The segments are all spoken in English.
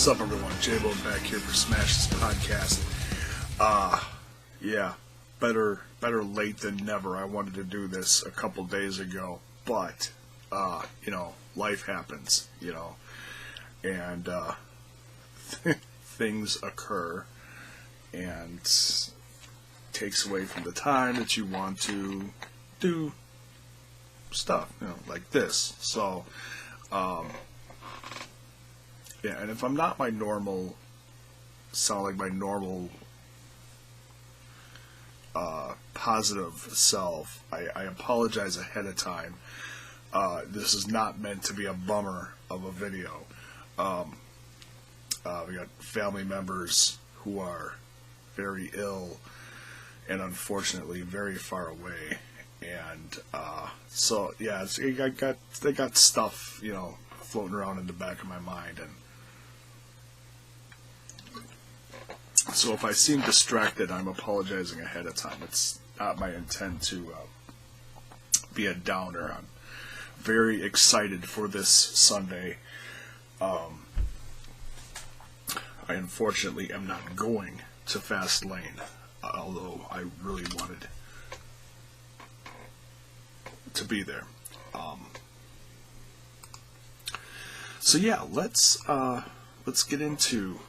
What's up, everyone? J-Bo back here for Smash This Podcast. Yeah, better late than never. I wanted to do this a couple days ago, but, life happens, and, things occur, and takes away from the time that you want to do stuff, like this. So, yeah, and if I'm not my normal, positive self, I apologize ahead of time. This is not meant to be a bummer of a video. We got family members who are very ill and unfortunately very far away. And so, yeah, they got stuff, floating around in the back of my mind. And so if I seem distracted, I'm apologizing ahead of time. It's not my intent to be a downer. I'm very excited for this Sunday. I unfortunately am not going to Fastlane, although I really wanted to be there. So yeah, let's get into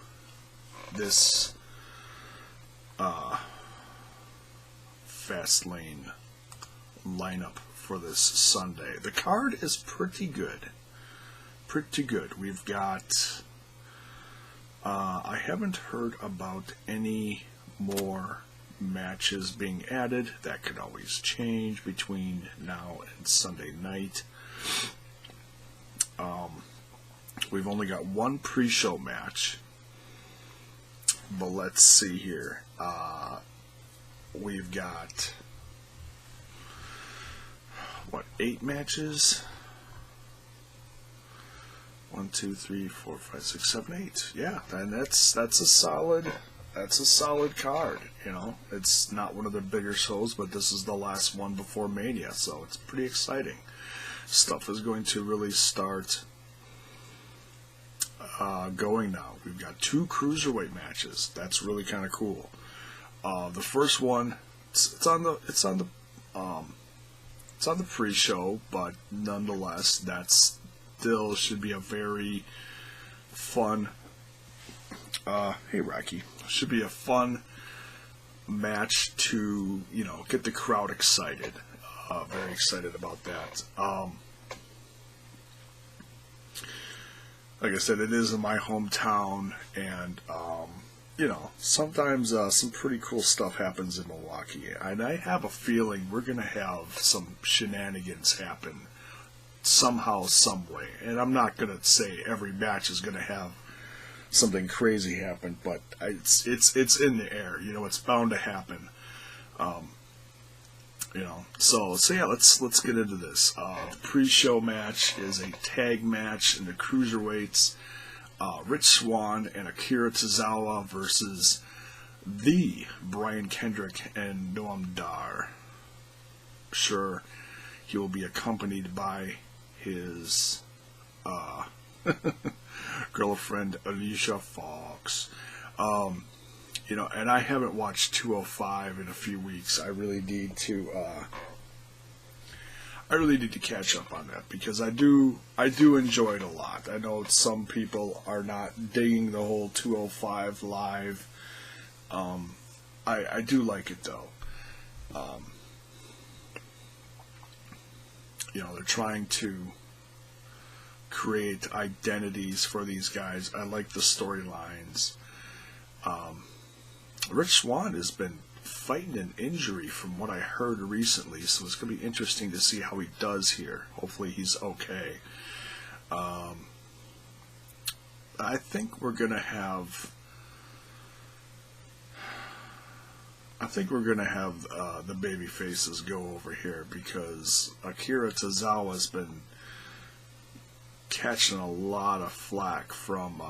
this Fastlane lineup for this Sunday. The card is pretty good. We've got I haven't heard about any more matches being added. That could always change between now and Sunday night. We've only got one pre-show match, but let's see here. We've got 8 matches? 1, 2, 3, 4, 5, 6, 7, 8. Yeah, and that's a solid card. It's not one of the bigger shows, but this is the last one before Mania, so it's pretty exciting. Stuff is going to really start going now. We've got 2 cruiserweight matches. That's really kind of cool. The first one, it's on the pre-show, but nonetheless, that still should be a very fun. Hey, Rocky, should be a fun match to get the crowd excited. Very excited about that. Like I said, it is in my hometown, and sometimes some pretty cool stuff happens in Milwaukee, and I have a feeling we're going to have some shenanigans happen somehow, some way. And I'm not going to say every match is going to have something crazy happen, but it's in the air. It's bound to happen. So yeah, let's get into this. The pre-show match is a tag match in the cruiserweights. Rich Swann and Akira Tozawa versus the Brian Kendrick and Noam Dar. Sure, he will be accompanied by his girlfriend Alicia Fox. And I haven't watched 205 in a few weeks. I really need to catch up on that, because I do enjoy it a lot. I know some people are not digging the whole 205 live. I do like it though. They're trying to create identities for these guys. I like the storylines. Rich Swann has been fighting an injury from what I heard recently, so it's going to be interesting to see how he does here. Hopefully he's okay. I think we're going to have the baby faces go over here, because Akira Tozawa has been catching a lot of flack from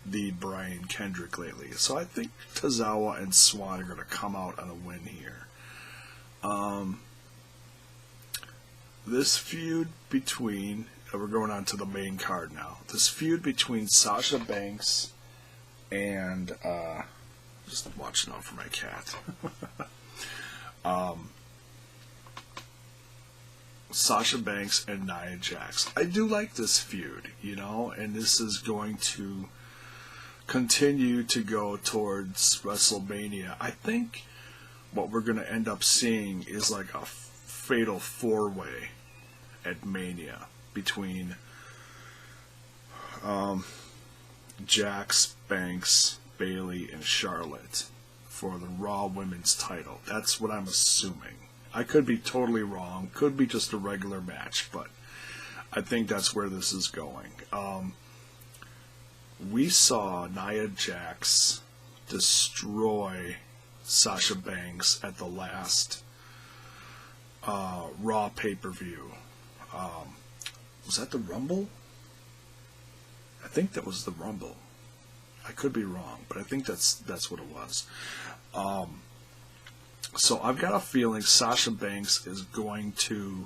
the Brian Kendrick lately. So I think Tozawa and Swann are going to come out on a win here. This feud between we're going on to the main card now. This feud between Sasha Banks and just watching out for my cat. Sasha Banks and Nia Jax. I do like this feud, you know, and this is going to continue to go towards WrestleMania. I think what we're going to end up seeing is like a fatal four-way at Mania between Jax, Banks, Bayley, and Charlotte for the Raw Women's title. That's what I'm assuming. I could be totally wrong. Could be just a regular match, but I think that's where this is going. We saw Nia Jax destroy Sasha Banks at the last Raw pay-per-view. Was that the Rumble? I think that was the Rumble. I could be wrong, but I think that's what it was. So I've got a feeling Sasha Banks is going to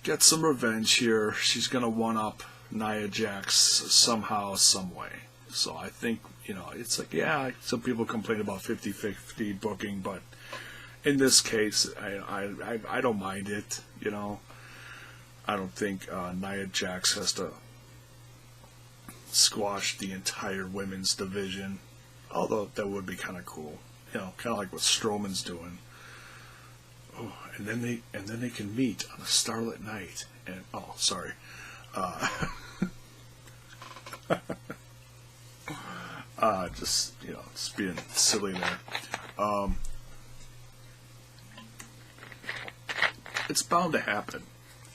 get some revenge here. She's going to one-up Nia Jax somehow, some way. So I think, you know, it's like, yeah, some people complain about 50-50 booking, but in this case, I don't mind it, you know. I don't think Nia Jax has to squash the entire women's division, although that would be kind of cool. You know, kind of like what Strowman's doing. Oh, and then they can meet on a starlit night. And oh, sorry, just, you know, just being silly there. It's bound to happen,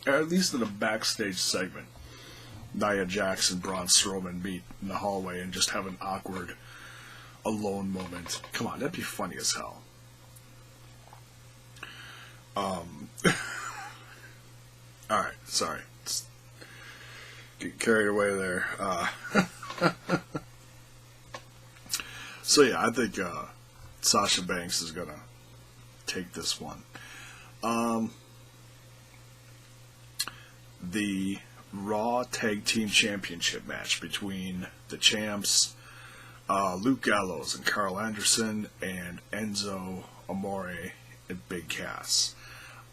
at least in a backstage segment. Nia Jax and Braun Strowman meet in the hallway and just have an awkward alone moment. Come on, that'd be funny as hell. Alright, sorry. Just get carried away there. So yeah, I think Sasha Banks is gonna take this one. The Raw Tag Team Championship match between the champs, Luke Gallows and Carl Anderson, and Enzo Amore and Big Cass.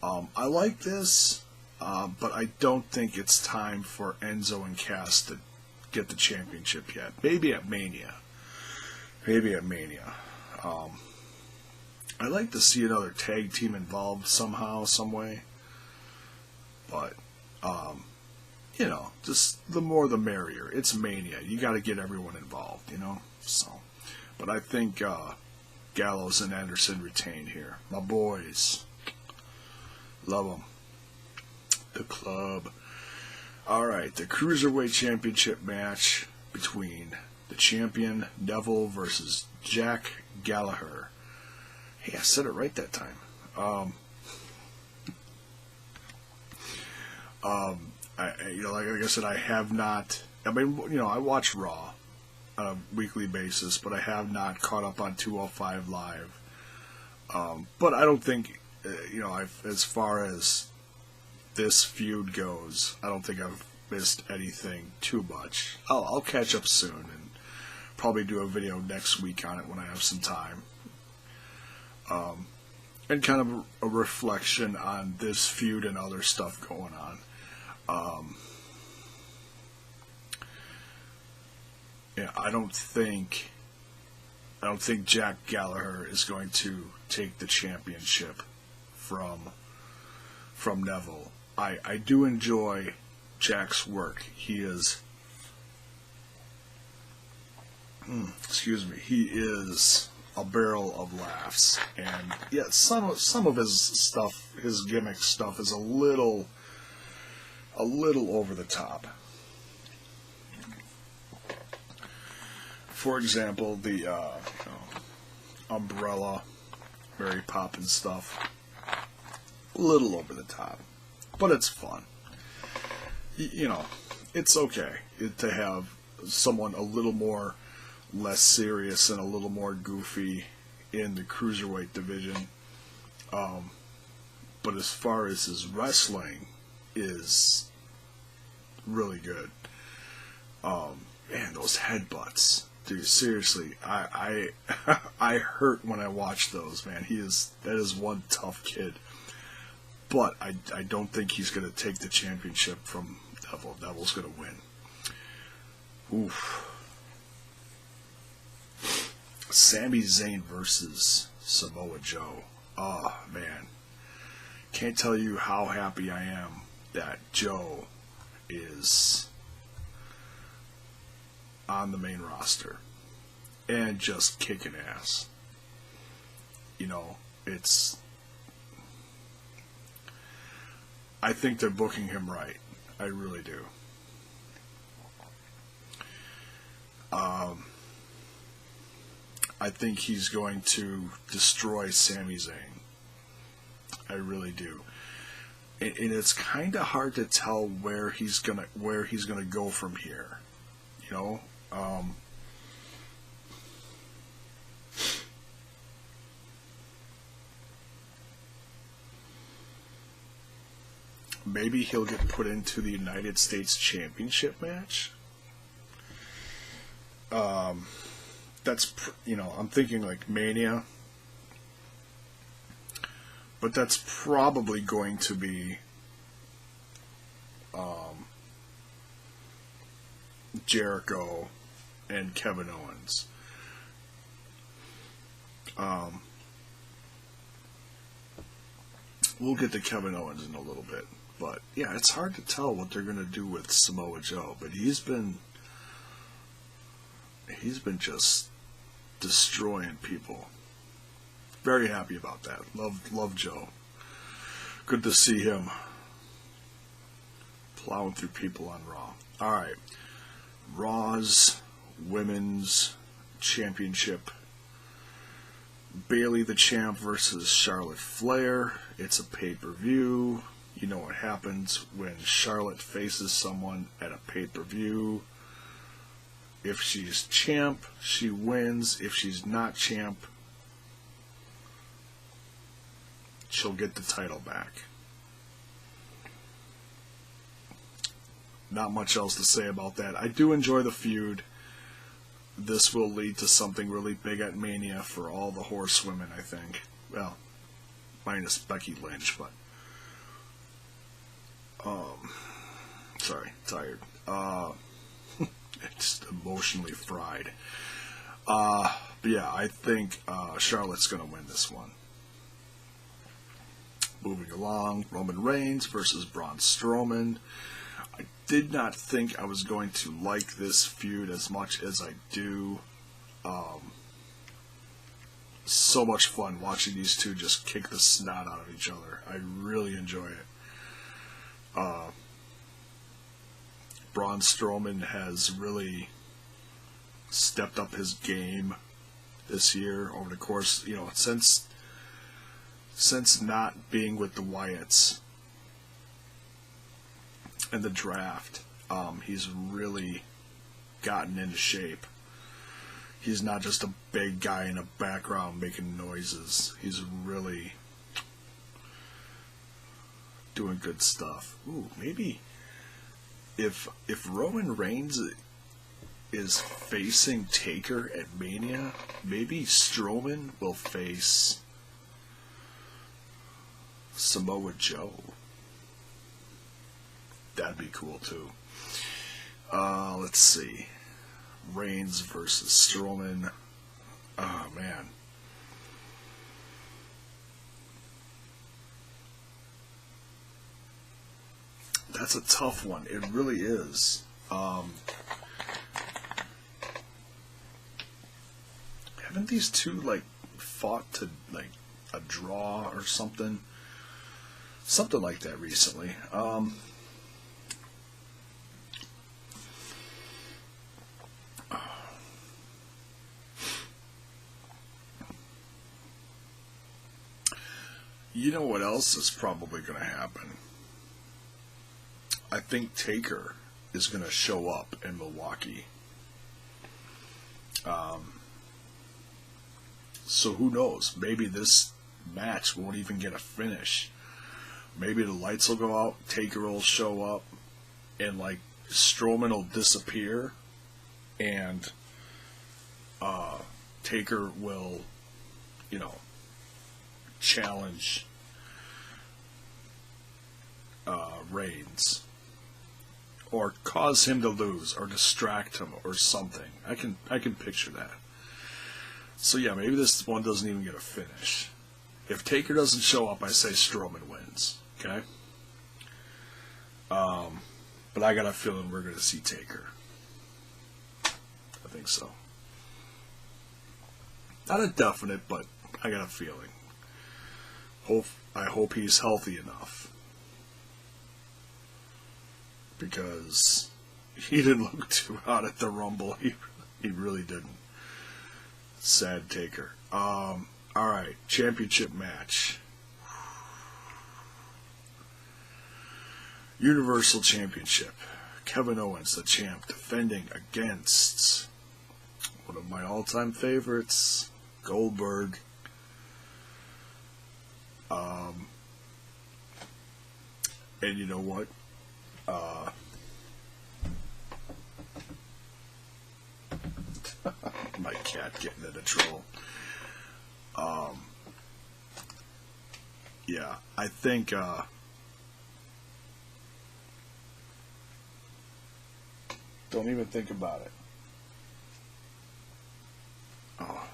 I like this, but I don't think it's time for Enzo and Cass to get the championship yet. Maybe at Mania. I'd like to see another tag team involved somehow, some way. But, you know, just the more the merrier. It's Mania. You got to get everyone involved, you know? So, but I think Gallows and Anderson retain here. My boys. Love them. The club. Alright, the Cruiserweight Championship match between the champion Neville versus Jack Gallagher. Hey, I said it right that time. You know, like I said, I have not. I mean, you know, I watch Raw on a weekly basis, but I have not caught up on 205 Live. But I don't think, you know, as far as this feud goes, I don't think I've missed anything too much. I'll catch up soon and probably do a video next week on it when I have some time. And kind of a reflection on this feud and other stuff going on. Yeah, I don't think Jack Gallagher is going to take the championship from Neville. I do enjoy Jack's work. He is, he is a barrel of laughs, and yeah, some of his stuff, his gimmick stuff, is a little over the top. For example, the umbrella, Mary Poppins stuff, a little over the top, but it's fun. You know, it's okay to have someone a little more less serious and a little more goofy in the Cruiserweight division. But as far as his wrestling is really good. Man, those headbutts, dude. Seriously, I I hurt when I watch those. Man, that is one tough kid. But I don't think he's going to take the championship from Devil. Devil's going to win. Oof. Sami Zayn versus Samoa Joe. Oh, man. Can't tell you how happy I am that Joe is on the main roster and just kicking ass. You know, I think they're booking him right. I really do. I think he's going to destroy Sami Zayn. I really do. And it's kind of hard to tell where he's gonna go from here. You know, maybe he'll get put into the United States Championship match. I'm thinking like Mania. But that's probably going to be Jericho and Kevin Owens. We'll get to Kevin Owens in a little bit. But, yeah, it's hard to tell what they're going to do with Samoa Joe. But he's been just destroying people. Very happy about that. Love Joe. Good to see him plowing through people on Raw. Alright. Raw's Women's Championship. Bayley the champ versus Charlotte Flair. It's a pay-per-view. You know what happens when Charlotte faces someone at a pay-per-view. If she's champ, she wins. If she's not champ, she'll get the title back. Not much else to say about that. I do enjoy the feud. This will lead to something really big at Mania for all the horsewomen, I think. Well, minus Becky Lynch, but... sorry, tired. Just emotionally fried. But yeah, I think Charlotte's going to win this one. Moving along, Roman Reigns versus Braun Strowman. I did not think I was going to like this feud as much as I do. So much fun watching these two just kick the snot out of each other. I really enjoy it. Braun Strowman has really stepped up his game this year over the course, since not being with the Wyatts and the draft. He's really gotten into shape. He's not just a big guy in the background making noises. He's really doing good stuff. Ooh, maybe if Roman Reigns is facing Taker at Mania, maybe Strowman will face Samoa Joe. That'd be cool too. Let's see. Reigns versus Strowman. Oh man. That's a tough one. It really is. Haven't these two fought to a draw or something? Something like that recently. You know what else is probably going to happen? I think Taker is going to show up in Milwaukee. So who knows? Maybe this match won't even get a finish. Maybe the lights will go out, Taker will show up, and Strowman will disappear, and Taker will, challenge Reigns, or cause him to lose, or distract him, or something. I can picture that. So yeah, maybe this one doesn't even get a finish. If Taker doesn't show up, I say Strowman wins. Okay. But I got a feeling we're going to see Taker. I think so. Not a definite, but I got a feeling. I hope he's healthy enough. Because he didn't look too hot at the Rumble. He really didn't. Sad Taker. Alright, championship match. Universal Championship. Kevin Owens, the champ, defending against one of my all-time favorites, Goldberg. And you know what? My cat getting into trouble. Yeah, I think don't even think about it. Oh,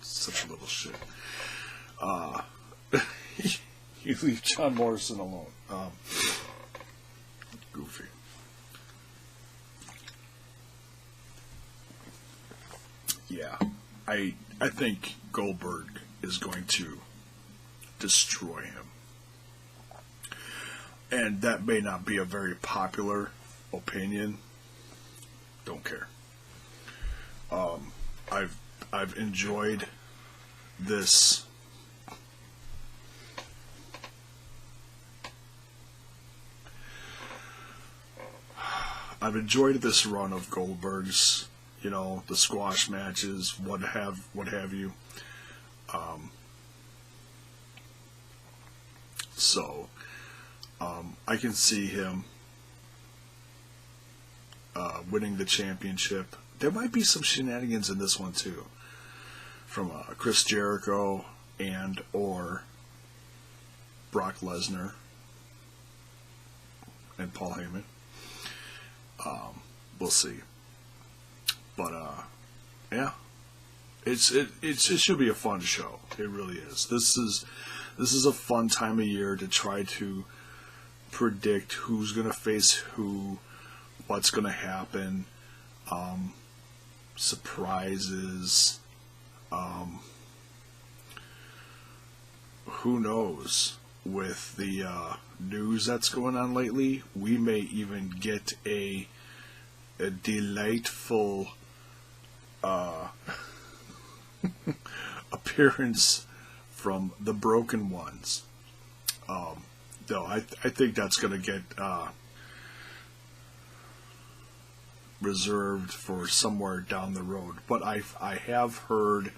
such a little shit. You leave John Morrison alone. Goofy. Yeah, I think Goldberg is going to destroy him. And that may not be a very popular opinion. Don't care. I've enjoyed this. I've enjoyed this run of Goldberg's, the squash matches, what have you. So I can see him winning the championship. There might be some shenanigans in this one too, from Chris Jericho and or Brock Lesnar and Paul Heyman. We'll see. But yeah, it should be a fun show. It really is. This is a fun time of year to try to predict who's gonna face who, what's gonna happen, surprises. Who knows? With the news that's going on lately, we may even get a delightful appearance from the Broken Ones. Though I think that's going to get reserved for somewhere down the road. But I have heard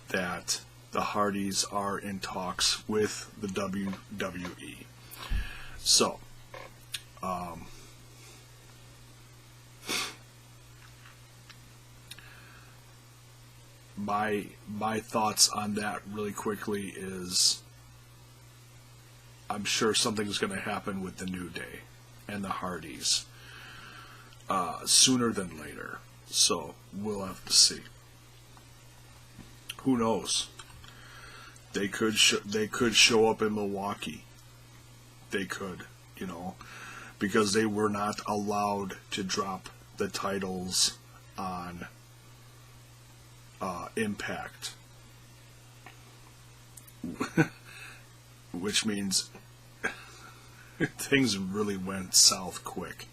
that the Hardys are in talks with the WWE. So, my thoughts on that really quickly is I'm sure something's going to happen with the New Day and the Hardys sooner than later. So we'll have to see. Who knows? They could show up in Milwaukee. They could, because they were not allowed to drop the titles on Impact, which means things really went south quick.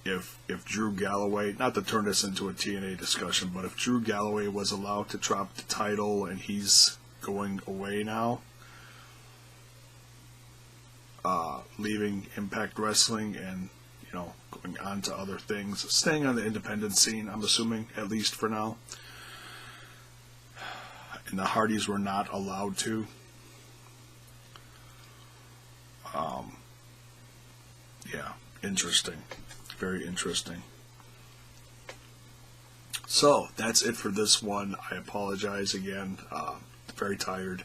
If Drew Galloway, not to turn this into a TNA discussion, but if Drew Galloway was allowed to drop the title and he's going away now, leaving Impact Wrestling and going on to other things, staying on the independent scene, I'm assuming, at least for now. And the Hardys were not allowed to. Yeah, interesting. Very interesting. So, that's it for this one. I apologize again. Very tired.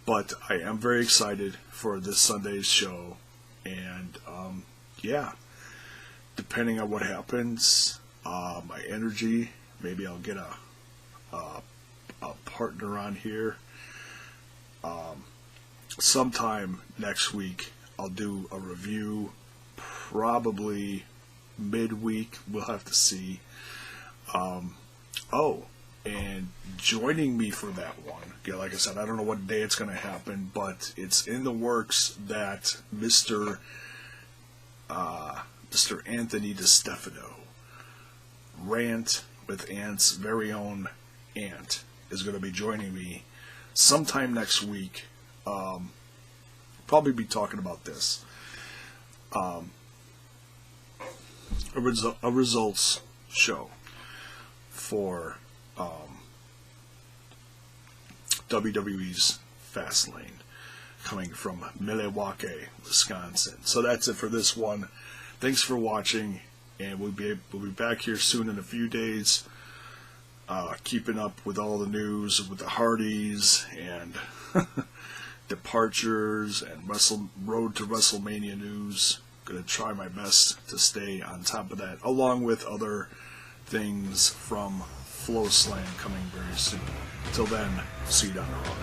But I am very excited for this Sunday's show. And, yeah, depending on what happens, my energy, maybe I'll get a partner on here. Sometime next week, I'll do a review, probably midweek. We'll have to see. And joining me for that one, yeah, like I said, I don't know what day it's going to happen, but it's in the works that Mr. Anthony DiStefano, Rant with Ant's very own Ant, is going to be joining me sometime next week. Probably be talking about this. A results show for WWE's Fastlane, coming from Milwaukee, Wisconsin. So that's it for this one. Thanks for watching, and we'll be back here soon in a few days, keeping up with all the news with the Hardys and departures and road to WrestleMania news. Going to try my best to stay on top of that, along with other things from Flow Slam coming very soon. Till then, see you down the road.